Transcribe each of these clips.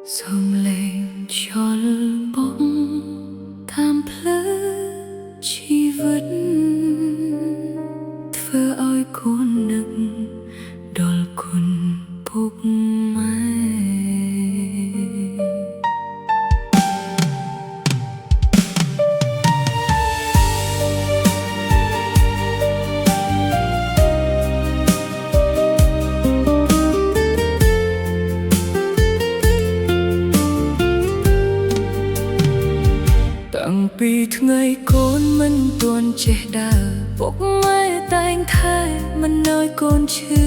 Sông lên cho bóng tham plơ chi vật thơ ơi con nâng đòi con bốc mai Tặng piថ្ងៃកូនមិនទាន់ចេះដើរពុកម៉ែតែងថែមិននៅកូនឈឺ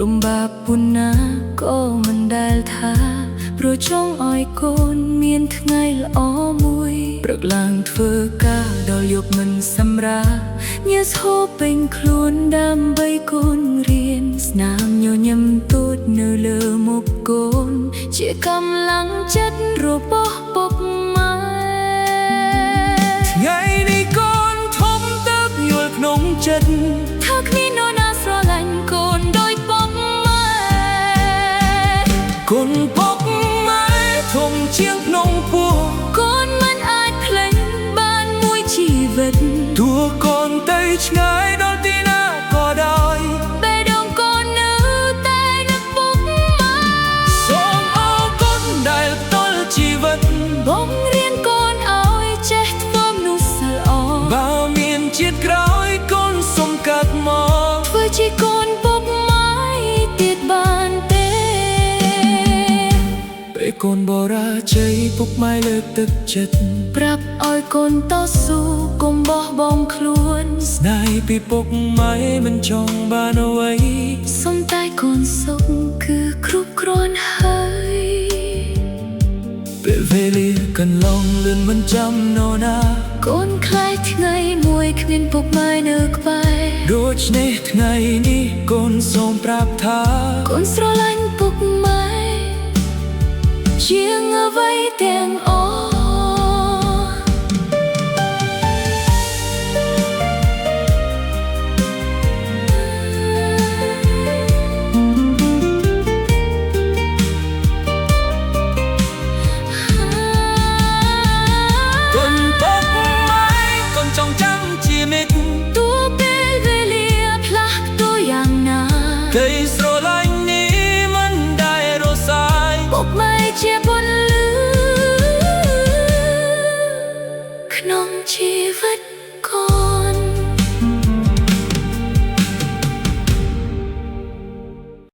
លំបាកពុនណាក៏មិនដែលថាព្រោះចង់ឲ្យកូនមានថ្ងៃល្អមួយព្រឹកឡើងធ្វើការដល់យប់មិនសម្រាញ៉ាំហូបពេញខ្លួនដើម្បីកូនរៀនស្នាមញញឹមទូចនៅលើមុខកូនជាកម្លាំងចិត្តរបស់ពុកម៉ែថ្ងៃនេះកូនធំទៅយល់ក្នុងចិត្តថាគ្មាននរណាស្រឡាញ់កូនដោយពុកម៉ែកូនពុកម៉ែធំជាងភ្នំពោះកូនមិនអាចភ្លេចបានមួយជីវិតទោះកូនទៅឆ្ងាយដល់ទីណាក៏ដោយបេះដូងកូននៅតែនឹកពុកម៉ែសូមអរគុណដែលផ្ដល់ជីវិតបងរៀនកូនឲ្យចេះបើមានជាតិក្រោយកូនសុំកាត់មកធ្វើជាកូនពុកម៉ែទៀតបានទេពេលកូនបរាជ័យពុកម៉ែលើកទឹកចិត្តប្រាប់ឲ្យកូនតស៊ូកុំបោះបង់ខ្លួនស្នេហ៍ពីពុកម៉ែមិនចង់បានអ្វីសុំតែកូនសុខគឺគ្រប់គ្រាន់ហើយពេលវេលាកន្លងលឿនមិនចាំនរណាកូនខ្លាចថ្ងៃមួយគ្មានពុកម៉ែនៅក្បែរដូច្នេះថ្ងៃនេះកូនសូមប្រាប់ថាកូនស្រឡាញ់ពុកម៉ែជាងអ្វីទាំងអស់ក្តីស្រឡាញ់នេះមិនដែលរសាយពុកម៉ែជា